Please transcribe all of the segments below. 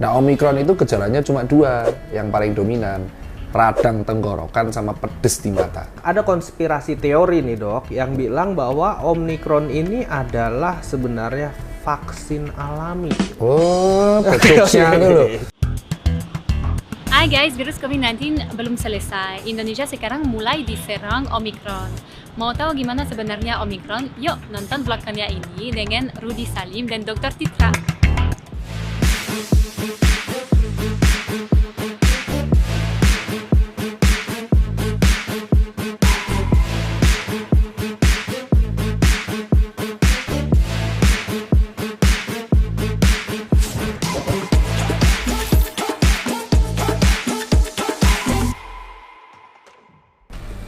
Nah, Omikron itu gejalanya cuma dua yang paling dominan. Radang tenggorokan sama pedes di mata. Ada konspirasi teori nih dok yang bilang bahwa Omikron ini adalah sebenarnya vaksin alami. Oh, becuknya dulu. Hai guys, virus COVID-19 belum selesai. Indonesia sekarang mulai diserang Omikron. Mau tahu gimana sebenarnya Omikron? Yuk nonton vlognya ini dengan Rudy Salim dan Dr. Titra.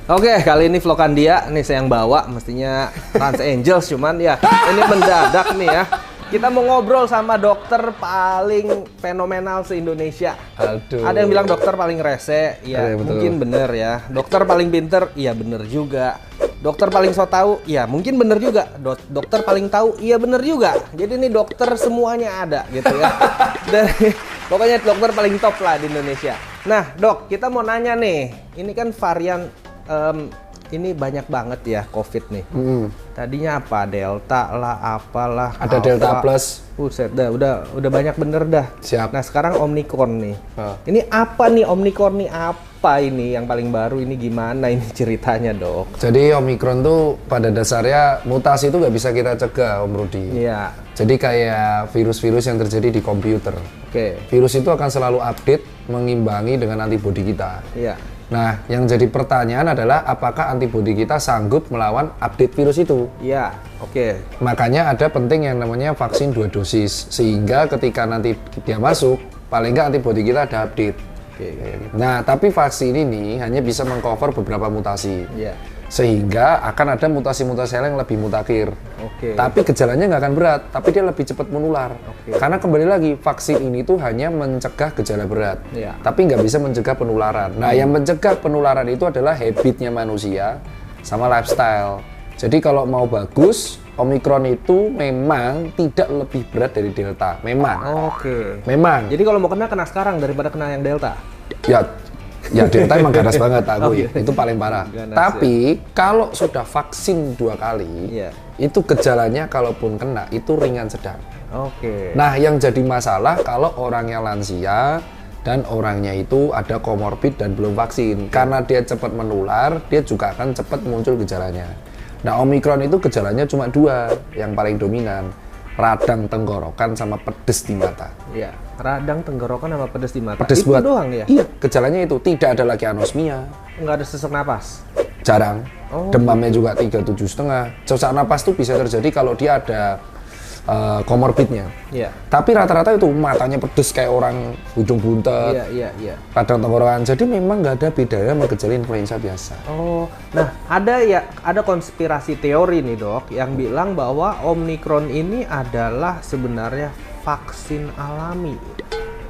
Oke, kali ini vlogan dia nih saya yang bawa, mestinya Trans Angels, cuman ya ini mendadak nih ya. Kita mau ngobrol sama dokter paling fenomenal se-Indonesia. Aduh. Ada yang bilang dokter paling rese, ya betul. mungkin bener ya. Dokter paling pinter, iya bener juga. Dokter paling so tahu, ya mungkin bener juga. Dokter paling tahu, iya bener juga. Jadi ini dokter semuanya ada gitu ya. Dan pokoknya dokter paling top lah di Indonesia. Nah dok, kita mau nanya nih, ini kan varian ini banyak banget ya COVID nih. Tadinya apa? Delta lah, apalah. Ada Alpha. Delta Plus. Buset dah, udah banyak bener dah. Siap. Nah sekarang Omikron nih. Ini apa nih Omikron nih? Apa ini yang paling baru? Ini gimana ini ceritanya dok? Jadi Omikron tuh pada dasarnya mutasi itu nggak bisa kita cegah, Om Rudi. Iya. Jadi kayak virus-virus yang terjadi di komputer. Oke. Virus itu akan selalu update mengimbangi dengan antibodi kita. Iya. Nah, yang jadi pertanyaan adalah apakah antibodi kita sanggup melawan update virus itu? Iya. Oke. Makanya ada penting yang namanya vaksin 2 dosis. Sehingga ketika nanti dia masuk, paling nggak antibodi kita ada update. Oke. Nah, tapi vaksin ini hanya bisa mengcover beberapa mutasi. Iya. Sehingga akan ada mutasi-mutasi yang lebih mutakhir. Oke. Tapi gejalanya nggak akan berat, tapi dia lebih cepat menular. Oke. Karena kembali lagi, vaksin ini tuh hanya mencegah gejala berat, Iya. tapi nggak bisa mencegah penularan. Nah, yang mencegah penularan itu adalah habitnya manusia sama lifestyle. Jadi kalau mau bagus, Omikron itu memang tidak lebih berat dari Delta. Memang. Oke. Memang. Jadi kalau mau kena sekarang daripada kena yang Delta. Ya Delta emang ganas banget aku, Oh, iya. itu paling parah. Ganas, Tapi kalau sudah vaksin 2 kali, Iya. itu gejalanya kalaupun kena itu ringan sedang. Oke. Nah, yang jadi masalah kalau orangnya lansia dan orangnya itu ada komorbid dan belum vaksin. Karena dia cepat menular, dia juga akan cepat muncul gejalanya. Nah, Omikron itu gejalanya cuma dua yang paling dominan. Radang tenggorokan sama pedes di mata. Iya. Radang tenggorokan sama pedes di mata. Pedes Itu buat doang ya? Iya, gejalanya itu. Tidak ada lagi anosmia. Nggak ada sesak napas. Jarang. Oh, Demamnya juga 37,5. Sesak napas tuh bisa terjadi kalau dia ada komorbidnya. Iya. Tapi rata-rata itu matanya pedes kayak orang hidung buntet, Iya. radang tenggorokan. Jadi memang nggak ada bedanya sama gejala influenza biasa. Oh, nah ada konspirasi teori nih dok yang bilang bahwa Omikron ini adalah sebenarnya vaksin alami.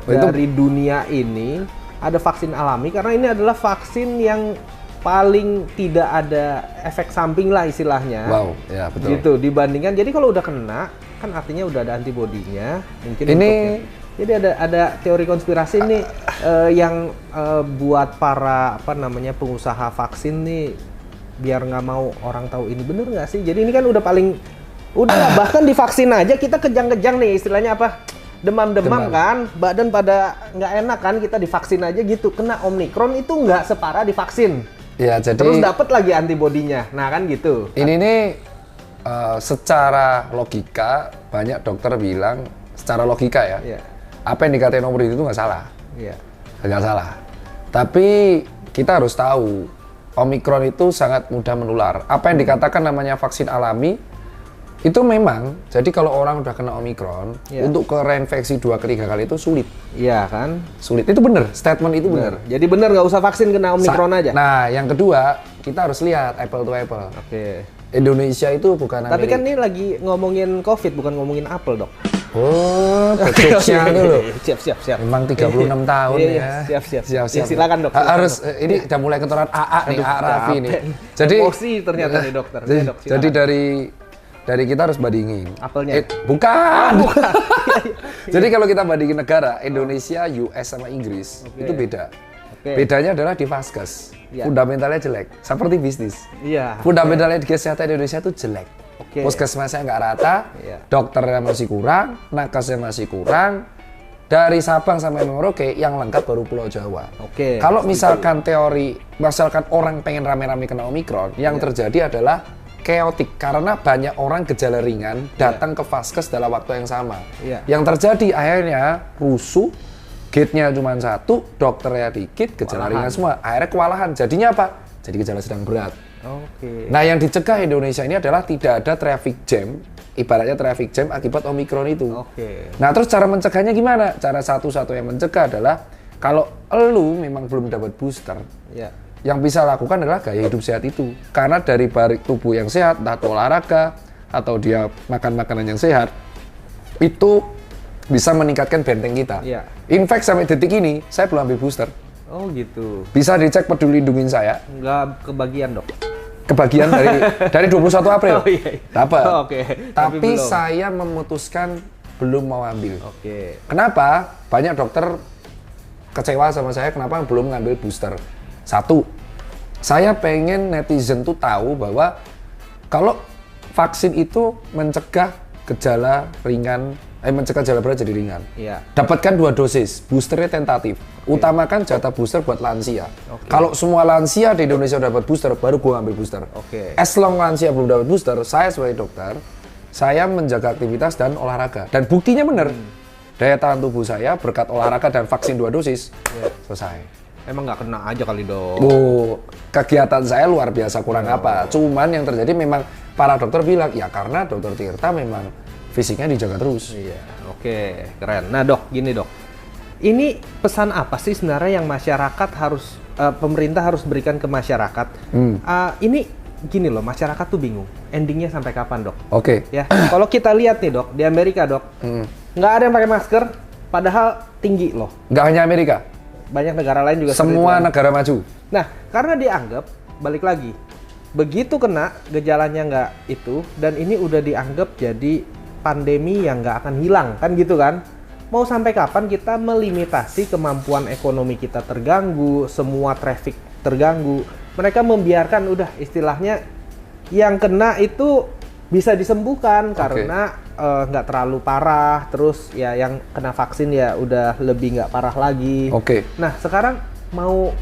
Dari dunia ini ada vaksin alami karena ini adalah vaksin yang paling tidak ada efek samping lah istilahnya. Wow, ya betul. Gitu dibandingkan. Jadi kalau udah kena kan artinya udah ada antibodinya. Mungkin Ini jadi ada teori konspirasi nih yang buat para pengusaha vaksin nih biar nggak mau orang tahu ini bener nggak sih? Jadi ini kan udah bahkan divaksin aja kita kejang-kejang nih istilahnya apa? Demam-demam kan, badan pada nggak enak kan, kita divaksin aja gitu. Kena Omikron itu nggak separah divaksin. ya jadi Terus dapat lagi antibodinya. Nah kan gitu. ini nih secara logika banyak dokter bilang secara logika ya. Iya. Apa yang dikatain Om Rudi itu nggak salah. Iya. Nggak salah. Tapi kita harus tahu Omikron itu sangat mudah menular. Apa yang dikatakan namanya vaksin alami itu memang. Jadi kalau orang udah kena Omikron, Iya. untuk reinfeksi 2 ke 3 kali itu sulit. Iya kan? Sulit. Itu bener. Statement itu bener. Jadi bener nggak usah vaksin kena Omikron aja. Nah, yang kedua kita harus lihat apple to apple. Oke. Indonesia itu bukan Tapi Amerika. kan ini lagi ngomongin COVID bukan ngomongin apel dok. Oh, becuknya dulu. Siap. Memang 36 tahun Iya, ya. Siap. Siap. Ya, silakan dok. Harus ini udah mulai keturunan AA nih, AA Raffi nih. Jadi emosi ternyata nih dokter. Ya, dok, jadi silakan. dari dari kita harus bandingin. Apelnya? Bukan. Jadi kalau kita bandingin negara, Indonesia, US sama Inggris itu beda. Bedanya adalah di vaskes, fundamentalnya jelek, seperti bisnis. Fundamentalnya di kesehatan Indonesia itu jelek. Puskesmasnya nggak rata, dokternya masih kurang, nakesnya masih kurang. Dari Sabang sampai Merauke yang lengkap baru Pulau Jawa. Kalau misalkan teori, misalkan orang pengen rame-rame kena Omikron, yang terjadi adalah chaotic karena banyak orang gejala ringan datang ke vaskes dalam waktu yang sama. Yang terjadi akhirnya rusuh. Gate-nya cuma satu, dokternya dikit, gejala ringan semua. Akhirnya kewalahan. Jadinya apa? Jadi gejala sedang berat. Nah, yang dicegah Indonesia ini adalah tidak ada traffic jam. Ibaratnya traffic jam akibat Omikron itu. Nah, terus cara mencegahnya gimana? Cara satu-satu yang mencegah adalah kalau elu memang belum dapat booster, yang bisa lakukan adalah gaya hidup sehat itu. Karena dari balik tubuh yang sehat, entah itu olahraga, atau dia makan makanan yang sehat, itu bisa meningkatkan benteng kita. In fact, sampai detik ini, saya belum ambil booster. Oh gitu. Bisa dicek peduli lindungin saya. Nggak kebagian, Dok? Kebagian dari 21 April. Dapat. Tapi saya memutuskan belum mau ambil. Kenapa? Banyak dokter kecewa sama saya kenapa belum ngambil booster. Satu, saya pengen netizen tuh tahu bahwa kalau vaksin itu mencegah gejala ringan, mencegah gejala berat jadi ringan. Dapatkan 2 dosis, boosternya tentatif. Utamakan jatah booster buat lansia. Kalau semua lansia di Indonesia dapat booster, baru gua ambil booster. As long lansia belum dapat booster, saya sebagai dokter, saya menjaga aktivitas dan olahraga. Dan buktinya benar, daya tahan tubuh saya berkat olahraga dan vaksin 2 dosis, selesai. Emang nggak kena aja kali, Dok? Kegiatan saya luar biasa kurang apa. Cuman yang terjadi memang para dokter bilang, ya karena Dokter Tirta memang fisiknya dijaga terus. Keren. Nah, Dok, gini, Dok. Ini pesan apa sih sebenarnya yang masyarakat harus, pemerintah harus berikan ke masyarakat? Ini gini loh, masyarakat tuh bingung. Endingnya sampai kapan, Dok? Ya, kalau kita lihat nih, Dok, di Amerika, Dok, nggak ada yang pakai masker, padahal tinggi loh. Nggak hanya Amerika. Banyak negara lain juga. Semua negara maju. Nah, karena dianggap, balik lagi, begitu kena gejalanya nggak itu, dan ini udah dianggap jadi pandemi yang nggak akan hilang, kan gitu kan? Mau sampai kapan kita melimitasi kemampuan ekonomi kita terganggu, semua traffic terganggu. Mereka membiarkan udah istilahnya yang kena itu bisa disembuhkan karena nggak terlalu parah, terus ya yang kena vaksin ya udah lebih nggak parah lagi. Nah, sekarang mau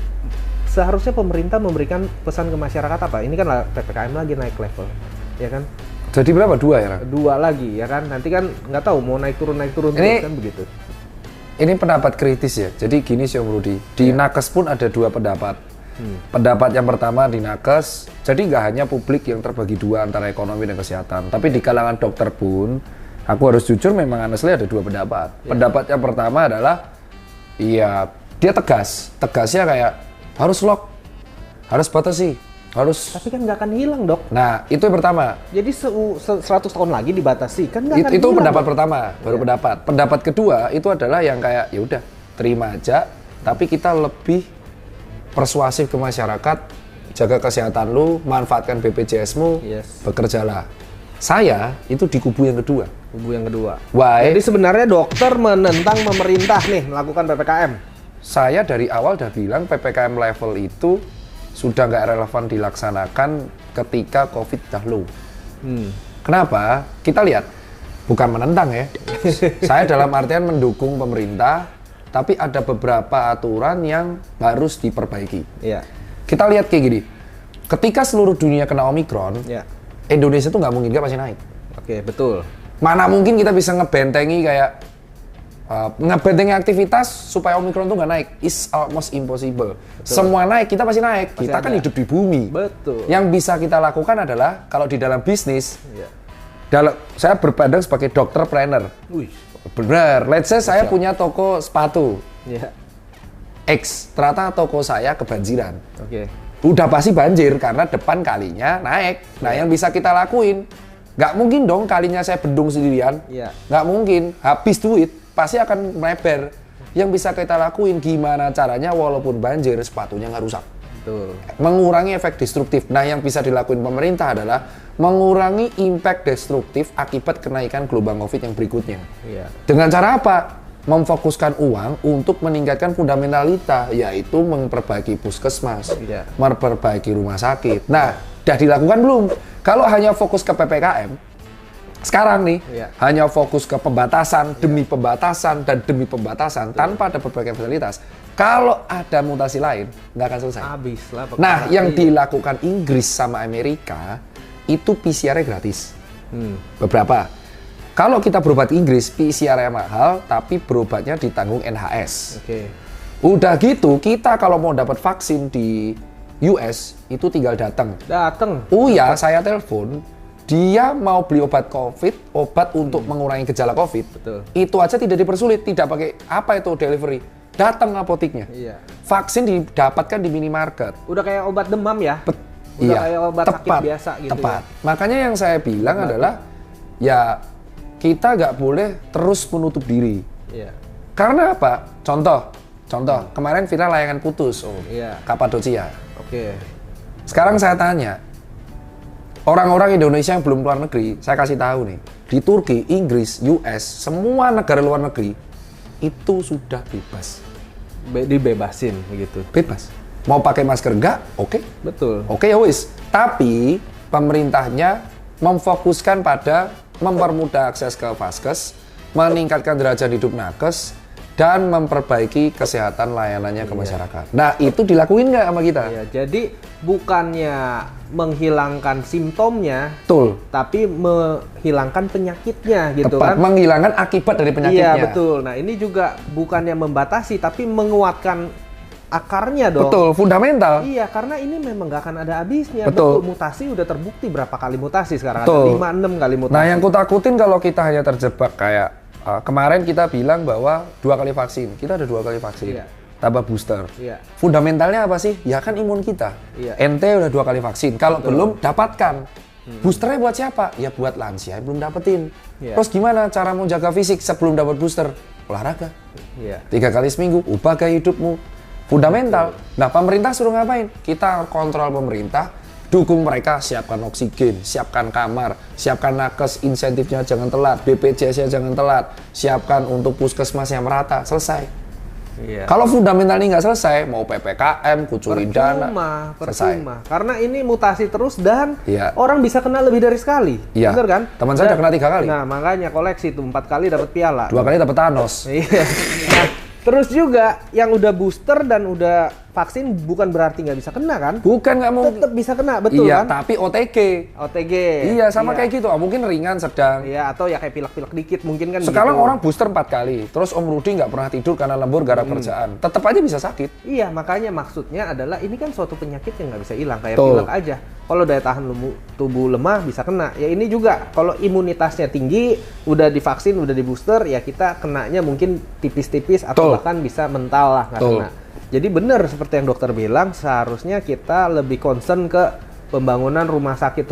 seharusnya pemerintah memberikan pesan ke masyarakat apa? Ini kan PPKM lagi naik level, ya kan? Jadi berapa? 2 ya? 2 lagi, ya kan? Nanti kan nggak tahu mau naik turun ini, kan begitu. Ini pendapat kritis ya. Jadi gini sih Om Rudi, di Nakes pun ada 2 pendapat. Pendapat yang pertama di Nakes, jadi nggak hanya publik yang terbagi 2 antara ekonomi dan kesehatan, tapi di kalangan dokter pun, aku harus jujur memang honestly ada 2 pendapat. Pendapat yang pertama adalah, iya dia tegasnya kayak harus lock, harus batasi, harus. Tapi kan nggak akan hilang, Dok. Nah, itu yang pertama. Jadi 100 tahun lagi dibatasi, kan nggak akan itu hilang, pendapat Dok. Pertama, baru pendapat. Pendapat kedua itu adalah yang kayak ya udah terima aja, tapi kita lebih persuasif ke masyarakat, jaga kesehatan lu, manfaatkan BPJS-mu, bekerjalah. Saya itu di kubu yang kedua. Kubu yang kedua. Why? Jadi sebenarnya dokter menentang pemerintah nih melakukan PPKM. Saya dari awal udah bilang PPKM level itu sudah nggak relevan dilaksanakan ketika COVID dahulu. Kenapa? Kita lihat, bukan menentang ya. Saya dalam artian mendukung pemerintah, tapi ada beberapa aturan yang harus diperbaiki. Kita lihat kayak gini, ketika seluruh dunia kena Omikron, Indonesia tuh nggak mungkin nggak pasti naik. Betul. Mana mungkin kita bisa ngebentengi kayak ngebentengi aktivitas supaya Omikron tuh nggak naik, is almost impossible. Semua naik, kita pasti naik. Kita kan hidup di bumi. Betul. Yang bisa kita lakukan adalah kalau di dalam bisnis, saya berpandang sebagai dokter planner. Bener, let's say saya punya toko sepatu. X, ternyata toko saya kebanjiran. Udah pasti banjir karena depan kalinya naik. Nah, yang bisa kita lakuin, nggak mungkin dong kalinya saya bendung sendirian. Nggak mungkin, habis duit. Pasti akan melebar. Yang bisa kita lakuin gimana caranya walaupun banjir sepatunya nggak rusak. Betul. Mengurangi efek destruktif. Nah, yang bisa dilakukan pemerintah adalah mengurangi impact destruktif akibat kenaikan gelombang COVID yang berikutnya. Iya. Dengan cara apa? Memfokuskan uang untuk meningkatkan fundamentalita, yaitu memperbaiki puskesmas, Iya. memperbaiki rumah sakit. Nah, sudah dilakukan belum? Kalau hanya fokus ke PPKM, sekarang nih, Iya. hanya fokus ke pembatasan, demi pembatasan, dan demi pembatasan, tanpa ada perbaikan fasilitas. Kalau ada mutasi lain, nggak akan selesai. Habis lah. Nah, yang dilakukan Inggris sama Amerika, itu PCR-nya gratis. Beberapa. Kalau kita berobat Inggris, PCR-nya mahal, tapi berobatnya ditanggung NHS. Oke. Udah gitu, kita kalau mau dapat vaksin di US, itu tinggal datang. Dateng. Uya, saya telepon, dia mau beli obat COVID, obat untuk mengurangi gejala COVID. Betul. Itu aja tidak dipersulit, tidak pakai apa itu delivery. Datang apoteknya. Iya. Vaksin didapatkan di minimarket. Udah kayak obat demam ya? Udah Iya, kayak obat sakit biasa gitu tepat. ya? Makanya yang saya bilang adalah, ya kita nggak boleh terus menutup diri. Iya. Karena apa? Contoh, kemarin viral layangan putus, Iya. Kapadocia. Oke. Sekarang saya tanya, orang-orang Indonesia yang belum keluar negeri, saya kasih tahu nih, di Turki, Inggris, US, semua negara luar negeri itu sudah bebas. Dibebasin begitu. Bebas. Mau pakai masker enggak? Oke. Betul. Oke ya wis. Tapi pemerintahnya memfokuskan pada mempermudah akses ke vaskes, meningkatkan derajat hidup nakes, dan memperbaiki kesehatan layanannya ke masyarakat. Nah, itu dilakuin nggak sama kita? Iya, jadi bukannya menghilangkan simptomnya, Betul. tapi menghilangkan penyakitnya gitu Tepat, kan? menghilangkan akibat dari penyakitnya. Iya, betul. Nah, ini juga bukannya membatasi, tapi menguatkan akarnya dong. Betul, fundamental. Iya, karena ini memang nggak akan ada habisnya. Betul. Mutasi udah terbukti berapa kali mutasi sekarang. Betul. Ada 5-6 kali mutasi. Nah, yang kutakutin kalau kita hanya terjebak kayak kemarin kita bilang bahwa 2 kali vaksin. Kita ada 2 kali vaksin. Iya. Tambah booster. Iya. Fundamentalnya apa sih? Ya kan imun kita. Iya. Ente udah 2 kali vaksin. Kalau belum, dapatkan. Boosternya buat siapa? Ya buat lansia yang belum dapetin. Iya. Terus gimana cara menjaga fisik sebelum dapat booster? Olahraga. Iya. 3 kali seminggu, ubah gaya hidupmu. Fundamental. Nah, pemerintah suruh ngapain? Kita kontrol pemerintah, dukung mereka, siapkan oksigen, siapkan kamar, siapkan nakes, insentifnya jangan telat, BPJS-nya jangan telat, siapkan untuk puskesmas yang merata, selesai. Iya. Kalau fundamental ini nggak selesai, mau PPKM, kucurin dana, selesai. Percuma. Karena ini mutasi terus dan Iya. orang bisa kena lebih dari sekali. Iya. Bener kan? Teman saya udah kena 3 kali. Nah, makanya koleksi tuh 4 kali dapat piala. 2 kali dapat Thanos. Iya. Nah, terus juga yang udah booster dan udah vaksin bukan berarti nggak bisa kena kan? Bukan nggak mau. Tetap bisa kena, betul Iya, kan? tapi OTG. OTG. Iya, sama kayak gitu. Mungkin ringan, sedang. Iya, atau ya kayak pilek-pilek dikit mungkin kan. Sekarang gitu. orang booster 4 kali. Terus Om Rudi nggak pernah tidur karena lembur gara kerjaan. Tetap aja bisa sakit. Iya, makanya maksudnya adalah ini kan suatu penyakit yang nggak bisa hilang kayak Betul. pilek aja. Kalau daya tahan tubuh lemah bisa kena. Ya ini juga kalau imunitasnya tinggi, udah divaksin, udah di booster, ya kita kenanya mungkin tipis-tipis atau Betul. bahkan bisa mental lah nggak Betul. kena. Jadi benar seperti yang dokter bilang, seharusnya kita lebih concern ke pembangunan rumah sakit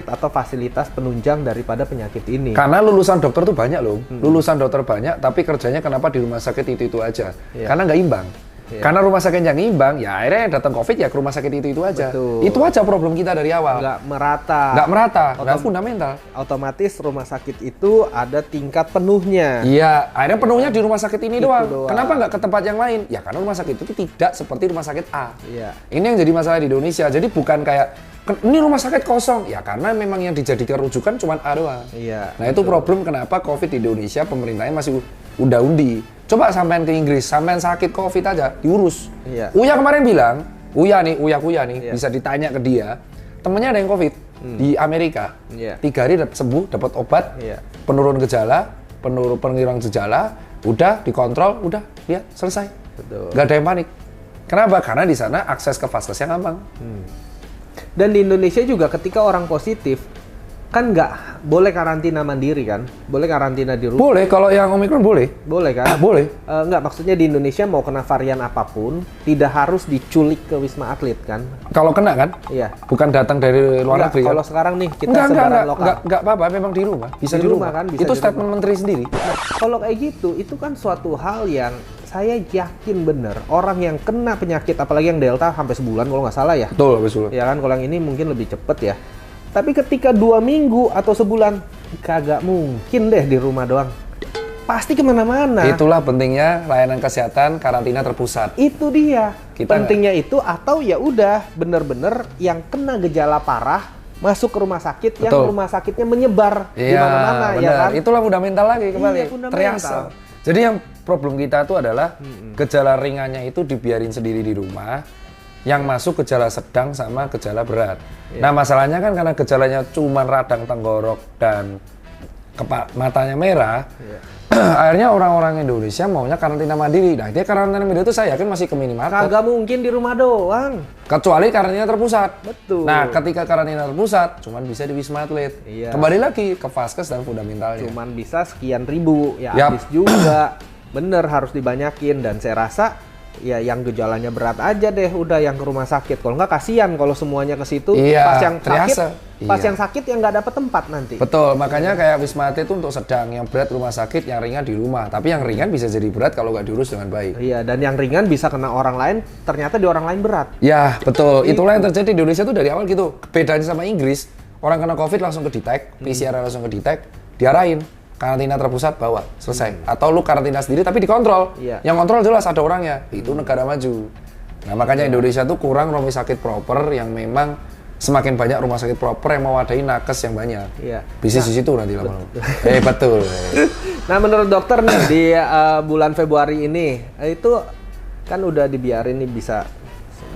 atau fasilitas penunjang daripada penyakit ini. Karena lulusan dokter tuh banyak loh. Lulusan dokter banyak, tapi kerjanya kenapa di rumah sakit itu aja? Iya. Karena nggak imbang. Iya. Karena rumah sakit yang imbang, ya akhirnya datang COVID ya ke rumah sakit itu aja. Betul. Itu aja problem kita dari awal. Nggak merata. Nggak merata, nggak Otom- fundamental. Otomatis rumah sakit itu ada tingkat penuhnya. Iya, akhirnya penuhnya di rumah sakit ini Itu doang. doang. Kenapa nggak ke tempat yang lain? Ya karena rumah sakit itu tidak seperti rumah sakit A. Iya. Ini yang jadi masalah di Indonesia. Jadi bukan kayak ini rumah sakit kosong. Ya karena memang yang dijadikan rujukan cuma A doang. Iya. Nah itu problem kenapa COVID di Indonesia pemerintahnya masih unda-undi. Coba sampean ke Inggris, sampean sakit COVID aja diurus. Iya. Uya kemarin bilang, Uya nih, Iya. bisa ditanya ke dia, temennya ada yang COVID di Amerika. Iya. 3 hari sembuh, dapat obat, Iya. penurun gejala, penghilang gejala, udah dikontrol, udah lihat selesai. Betul. Gak ada yang panik. Kenapa? Karena di sana akses ke vaskesnya gampang. Dan di Indonesia juga ketika orang positif kan nggak boleh karantina mandiri kan, boleh karantina di rumah, Boleh, kalau yang Omikron boleh. boleh kan? Boleh. Nggak, maksudnya di Indonesia mau kena varian apapun tidak harus diculik ke Wisma Atlet kan? Kalau kena kan? Iya. Bukan datang dari luar Nggak, negeri. kalau kan? sekarang nih kita sebaran lokal. Enggak apa-apa, memang di rumah. Bisa Di di rumah rumah. kan, bisa Itu di statement menteri sendiri. Kalau kayak gitu, itu kan suatu hal yang saya yakin bener orang yang kena penyakit apalagi yang Delta sampai sebulan kalau nggak salah ya. Betul, betul. Ya kan, kalau yang ini mungkin lebih cepet ya. Tapi ketika 2 minggu atau sebulan, kagak mungkin deh di rumah doang. Pasti kemana-mana. Itulah pentingnya layanan kesehatan karantina terpusat. Itu dia. Kita pentingnya itu, atau ya udah bener-bener yang kena gejala parah masuk ke rumah sakit. Betul. Yang rumah sakitnya menyebar di Iya, mana-mana ya benar. kan. Itulah fundamental lagi kembali. Iya, fundamental. Triase. Jadi yang problem kita itu adalah gejala ringannya itu dibiarin sendiri di rumah. Yang masuk gejala sedang sama gejala berat. Iya. Nah masalahnya kan karena gejalanya cuma radang tenggorok dan matanya merah. Iya. Akhirnya orang-orang Indonesia maunya karantina mandiri. Nah, dia karantina mandiri itu saya yakin masih ke minimarket. Kagak mungkin di rumah doang. Kecuali karantina terpusat. Betul. Nah, ketika karantina terpusat, cuman bisa di Wisma Atlet. Iya. Kembali lagi ke vaskes dan fundamentalnya. Cuman bisa sekian ribu, ya Yap. habis juga. Bener, harus dibanyakin. Dan saya rasa ya yang gejalanya berat aja deh udah yang ke rumah sakit. Kalau nggak kasihan kalau semuanya ke situ. Iya, Pas yang sakit, triase. pas Iya. yang sakit yang nggak dapet tempat nanti. Betul, makanya kayak Wisma Atlet itu untuk sedang, yang berat rumah sakit, yang ringan di rumah. Tapi yang ringan bisa jadi berat kalau nggak diurus dengan baik. Iya, dan yang ringan bisa kena orang lain, ternyata di orang lain berat. Ya, betul. Itulah yang terjadi di Indonesia tuh dari awal gitu. Bedanya sama Inggris, orang kena COVID langsung ke detect, PCR langsung ke detect, diarahin. Karantina terpusat bawa, selesai. Atau lu karantina sendiri tapi dikontrol. Iya. Yang kontrol jelas ada orangnya. Itu negara maju. Nah, makanya Indonesia tuh kurang rumah sakit proper yang memang semakin banyak rumah sakit proper yang mewadahi nakes yang banyak. Iya. Bisnis di situ nanti lama-lama. Betul. Nah, menurut dokter nih di bulan Februari ini itu kan udah dibiarin nih bisa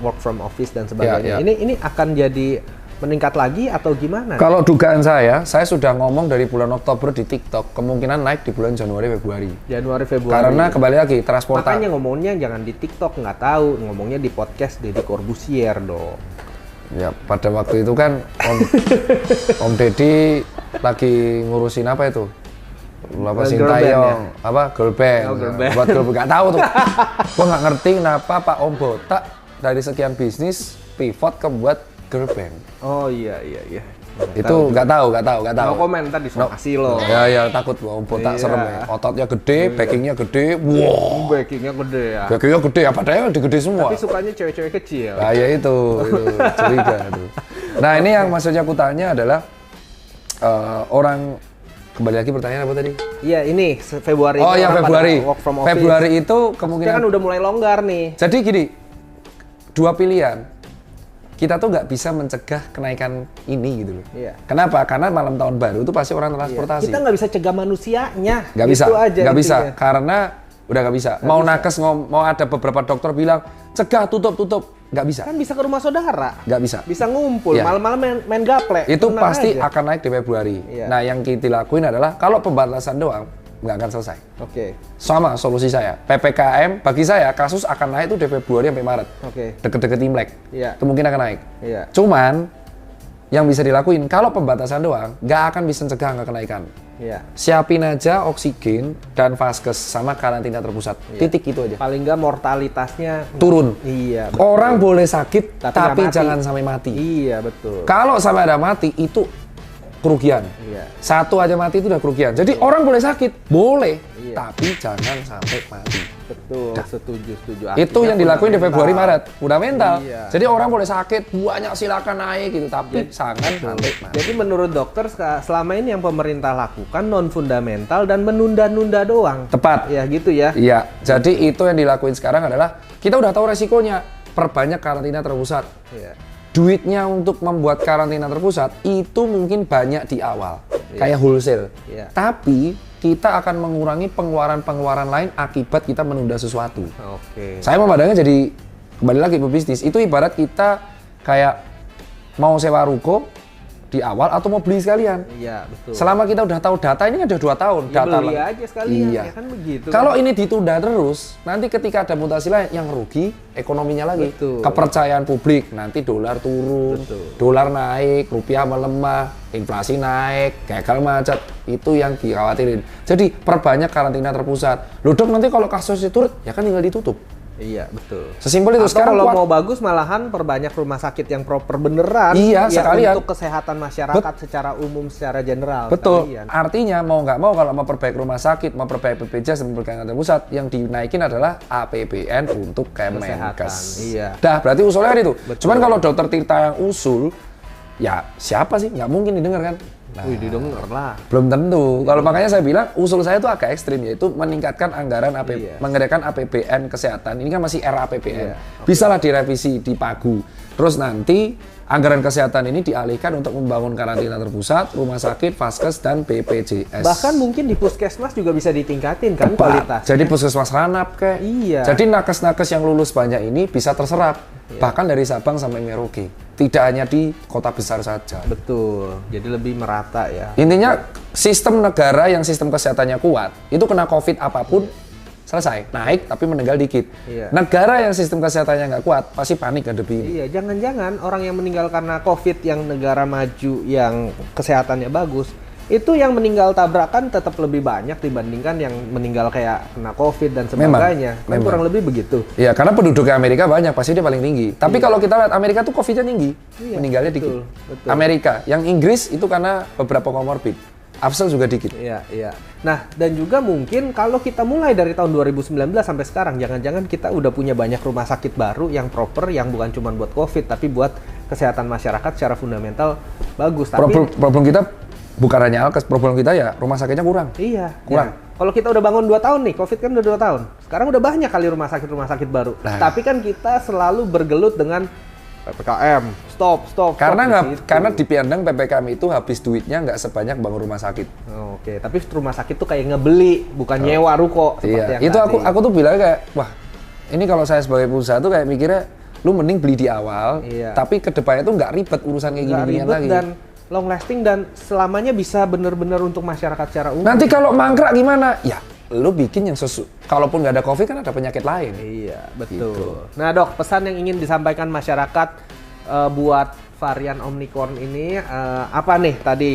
work from office dan sebagainya. Ya, ya. Ini akan jadi meningkat lagi atau gimana? Kalau dugaan saya sudah ngomong dari bulan Oktober di TikTok, kemungkinan naik di bulan Januari Februari. Januari Februari. Karena kembali lagi transportasi. Makanya ngomongnya jangan di TikTok, nggak tahu, ngomongnya di podcast Deddy Corbuzier dong. Ya, pada waktu itu kan Om Deddy lagi ngurusin apa itu? Apa Girl Sintayong, band apa girl band. Oh, girl band. Buat girl band nggak tahu tuh. Gua nggak ngerti kenapa Pak Om Botak dari sekian bisnis pivot ke buat girl band. Oh iya. Itu nggak tahu. No komentar disomasi lo. Ya takut Om Botak Iya. serem ya. Ototnya gede, backingnya gede. Wow. Backingnya gede ya. Backingnya gede, apa daya gede semua. Tapi sukanya cewek-cewek kecil. Nah, ya itu curiga tuh. Nah, ini yang maksudnya aku tanya adalah orang, kembali lagi pertanyaan apa tadi? Iya, ini Februari. Oh itu ya, orang pada Februari. Work from office. Februari itu Dia kemungkinan. kan udah mulai longgar nih. Jadi gini, dua pilihan. Kita tuh nggak bisa mencegah kenaikan ini gitu loh. Iya. Kenapa? Karena malam tahun baru itu pasti orang transportasi. Kita nggak bisa cegah manusianya. Nggak bisa, Itu aja nggak bisa. intinya. Karena udah nggak bisa. Mau nakes, mau ada beberapa dokter bilang cegah, tutup, nggak bisa. Kan bisa ke rumah saudara. Nggak bisa. Bisa ngumpul, Iya. malam-malam main gaple. Itu Tenang pasti aja. akan naik di Februari. Iya. Nah, yang kita lakuin adalah kalau pembatasan doang nggak akan selesai. Oke. Sama solusi saya. PPKM bagi saya kasus akan naik itu dari Februari sampai Maret. Oke. Deket-deket Imlek. Iya. Itu mungkin akan naik. Iya. Cuman yang bisa dilakuin kalau pembatasan doang nggak akan bisa mencegah angka kenaikan. Iya. Siapin aja oksigen dan vaskes sama karantina terpusat. Iya. Titik itu aja. Paling nggak mortalitasnya Turun. Iya. betul. Orang boleh sakit Tapi tapi, nggak mati. jangan sampai mati. Iya, betul. Kalau sampai ada mati itu kerugian. Iya. Satu aja mati itu udah kerugian. Jadi orang boleh sakit, boleh, Iya. tapi jangan sampai mati. Betul, setuju. Itu Artinya yang dilakuin di fundamental. Februari Maret. Fundamental. Iya. Jadi orang boleh sakit, banyak silakan naik gitu, tapi jangan sampai mati. Jadi menurut dokter selama ini yang pemerintah lakukan non fundamental dan menunda-nunda doang. Tepat. Ya gitu ya. Iya. Jadi itu yang dilakuin sekarang adalah kita udah tahu resikonya. Perbanyak karantina terpusat. Iya. Duitnya untuk membuat karantina terpusat itu mungkin banyak di awal, kayak wholesale. Iya. Tapi kita akan mengurangi pengeluaran-pengeluaran lain akibat kita menunda sesuatu. Oke. Saya memandangnya jadi kembali lagi pebisnis. Itu ibarat kita kayak mau sewa ruko di awal atau mau beli sekalian. Iya, betul. Selama kita udah tahu data ini kan udah 2 tahun. Ya, data beli lah. aja sekalian, Iya. ya kan begitu. Kalau ini ditunda terus, nanti ketika ada mutasi lain yang rugi ekonominya lagi. Betul. Kepercayaan publik, nanti dolar turun, Betul. dolar naik, rupiah melemah, inflasi naik, gagal macet. Itu yang dikhawatirin. Jadi perbanyak karantina terpusat. Loh dok, nanti kalau kasusnya turun, ya kan tinggal ditutup. Iya, betul. Sesimpel itu. Atau Sekarang kalau kuat. mau bagus malahan perbanyak rumah sakit yang proper beneran. Iya, ya, sekalian. untuk kesehatan masyarakat secara umum, secara general. Betul. Sekalian. Artinya mau nggak mau kalau mau perbaiki rumah sakit, mau perbaiki BPJS, memperbaiki kantor pusat, yang dinaikin adalah APBN untuk Kemenkes. Iya. Dah, berarti usulnya kan itu. Betul. Cuman kalau Dokter Tirta yang usul, ya siapa sih? Nggak mungkin didengar kan? Nah, Wih, didengar lah. belum tentu. Kalau makanya saya bilang usul saya itu agak ekstrim, yaitu meningkatkan anggaran Iya. menggerakkan APBN kesehatan. Ini kan masih era APBN. Iya, Bisalah direvisi, dipagu. Terus nanti anggaran kesehatan ini dialihkan untuk membangun karantina terpusat, rumah sakit, vaskes, dan BPJS. Bahkan mungkin di puskesmas juga bisa ditingkatin kan kualitas. Jadi puskesmas ranap kayak. Iya. Jadi nakes-nakes yang lulus banyak ini bisa terserap. Bahkan dari Sabang sampai Merauke. Tidak hanya di kota besar saja. Betul. Jadi lebih merata ya. Intinya sistem negara yang sistem kesehatannya kuat, itu kena COVID apapun selesai, naik tapi meninggal dikit. Iya. Negara yang sistem kesehatannya nggak kuat, pasti panik ngadepi ini. Iya, jangan-jangan orang yang meninggal karena COVID yang negara maju yang kesehatannya bagus, itu yang meninggal tabrakan tetap lebih banyak dibandingkan yang meninggal kayak kena COVID dan sebagainya. Kan memang. kurang lebih begitu. Iya, karena penduduknya Amerika banyak, pasti dia paling tinggi. Tapi kalau kita lihat Amerika tuh COVID-nya tinggi, Iya, meninggalnya betul, dikit. betul. Amerika, yang Inggris itu karena beberapa comorbid. Afsel juga dikit. Iya, iya. Nah, dan juga mungkin kalau kita mulai dari tahun 2019 sampai sekarang, jangan-jangan kita udah punya banyak rumah sakit baru yang proper, yang bukan cuma buat COVID, tapi buat kesehatan masyarakat secara fundamental bagus. Tapi Problem kita bukan hanya alkes, problem kita ya rumah sakitnya kurang. iya, Kurang. ya. Kalau kita udah bangun 2 tahun nih, COVID kan udah 2 tahun. Sekarang udah banyak kali rumah sakit baru. Nah. Tapi kan kita selalu bergelut dengan PPKM, stop. Karena di Piandang PPKM itu habis duitnya nggak sebanyak bangun rumah sakit. Oke, tapi rumah sakit tuh kayak ngebeli, bukan nyewa ruko. Iya, yang itu tadi. aku tuh bilang kayak, wah, ini kalau saya sebagai pengusaha tuh kayak mikirnya, lu mending beli di awal, Iya. tapi kedepannya tuh nggak ribet urusan kayak Nggak gini-ginian ribet lagi. dan long lasting dan selamanya bisa benar-benar untuk masyarakat secara umum. Nanti kalau mangkrak gimana? Ya, lu bikin yang kalaupun nggak ada COVID kan ada penyakit lain. Iya, betul. Gitu. Nah, Dok, pesan yang ingin disampaikan masyarakat buat varian Omicron ini apa nih tadi?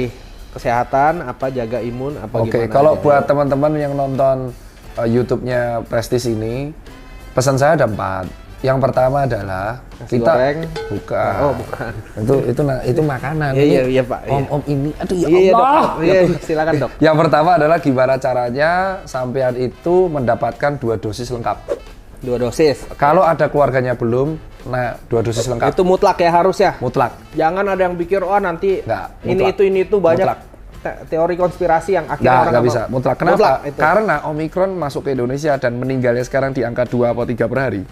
Kesehatan, apa jaga imun, apa Oke, gimana? kalau aja? buat teman-teman yang nonton YouTube-nya Prestige ini, pesan saya ada 4. Yang pertama adalah Nasi kita goreng? bukan. Oh, bukan. itu makanan. Iya, Ini iya, Pak. Iya. Om ini, aduh ya Iya, Dok. Allah. Iya, silakan, Dok. Yang pertama adalah gimana caranya sampean itu mendapatkan 2 dosis lengkap. 2 dosis. Kalau ada keluarganya belum, nah 2 dosis lengkap. Itu mutlak ya harus ya. Mutlak. Jangan ada yang pikir oh nanti Nggak, ini mutlak. itu banyak Mutlak. Teori konspirasi yang akhirnya orang Nggak bisa, mau. mutlak. Kenapa? Mutlak, itu. Karena Omicron masuk ke Indonesia dan meninggalnya sekarang di angka 2 atau 3 per hari.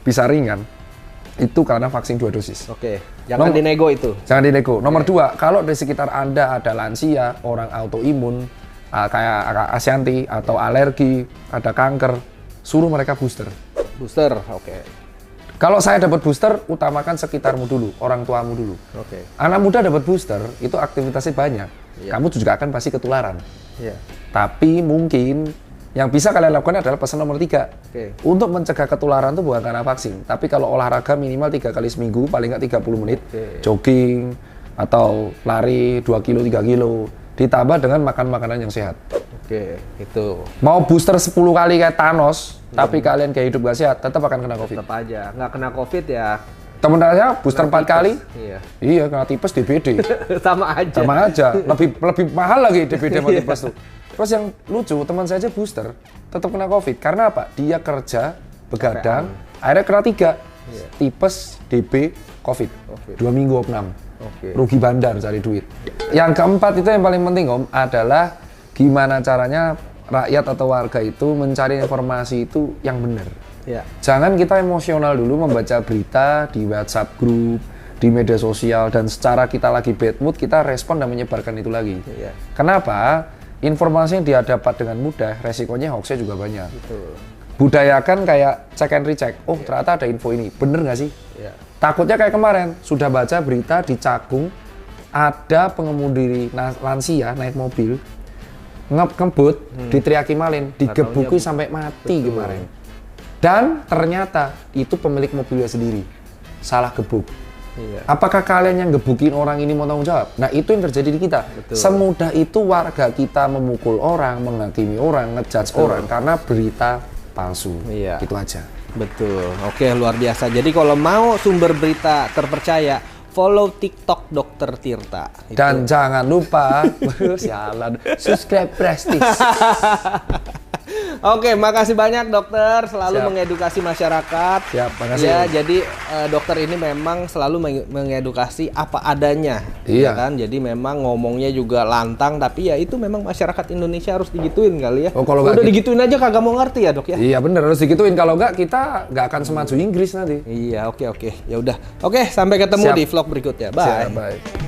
Bisa ringan. Itu karena vaksin 2 dosis. Oke, jangan dinego itu. Jangan dinego. Nomor 2, kalau di sekitar Anda ada lansia, orang autoimun, kayak Asyanti, atau alergi, ada kanker, suruh mereka booster. Booster, oke. Kalau saya dapat booster, utamakan sekitarmu dulu, orang tuamu dulu. Oke. Anak muda dapat booster, itu aktivitasnya banyak. Iya. Kamu juga akan pasti ketularan. Iya. Tapi mungkin yang bisa kalian lakukan adalah pesan nomor 3. Oke. Untuk mencegah ketularan itu bukan karena vaksin, tapi kalau olahraga minimal 3 kali seminggu, paling nggak 30 menit, Oke. jogging, atau lari 2 kilo, 3 kilo, ditambah dengan makan makanan yang sehat. Oke, itu Mau booster 10 kali kayak Thanos, tapi kalian kayak hidup gak sehat, tetap akan kena COVID. tetap aja. Nggak kena COVID ya. Temen saya booster 4 kali, Iya. iya kena tipes DBD. Sama aja. Sama aja, lebih mahal lagi DBD sama tipes tuh. Terus yang lucu, teman saya aja booster, tetap kena COVID. Karena apa? Dia kerja, begadang, akhirnya kena 3. Iya. Tipes, DB, COVID. 2 minggu opnam. Oke. Rugi bandar cari duit. Yang keempat itu yang paling penting Om, adalah gimana caranya rakyat atau warga itu mencari informasi itu yang benar. Ya. Jangan kita emosional dulu membaca berita di WhatsApp group, di media sosial, dan secara kita lagi bad mood, kita respon dan menyebarkan itu lagi. Iya. Kenapa? Informasi yang dia dapat dengan mudah, resikonya hoaxnya juga banyak. Betul. Budayakan kayak check and recheck. Oh, ternyata ada info ini. Bener nggak sih? Ya. Takutnya kayak kemarin, sudah baca berita di Cakung, ada pengemudi lansia naik mobil, ngebut, diteriaki malin, digebuki sampai mati kemarin. Dan ternyata itu pemilik mobilnya sendiri, salah gebuk. Iya. Apakah kalian yang gebukin orang ini mau tanggung jawab? Nah, itu yang terjadi di kita. Betul. Semudah itu warga kita memukul orang, menghakimi orang, ngejudge orang karena berita palsu. Iya. Gitu aja. Betul. Oke, luar biasa. Jadi kalau mau sumber berita terpercaya, follow TikTok Dokter Tirta. Dan jangan lupa sialan, subscribe Prestige. Oke, makasih banyak dokter, selalu Siap. mengedukasi masyarakat. Siap, makasih. Ya, jadi dokter ini memang selalu mengedukasi apa adanya. Iya. Ya kan? Jadi memang ngomongnya juga lantang, tapi ya itu memang masyarakat Indonesia harus digituin kali ya. Oh, kalau udah nggak digituin aja kagak mau ngerti ya, Dok ya. Iya bener, harus digituin. Kalau nggak kita nggak akan semaju Inggris nanti. Iya, oke. Ya udah. Oke, sampai ketemu Siap. di vlog berikutnya. Bye. Siap, bye.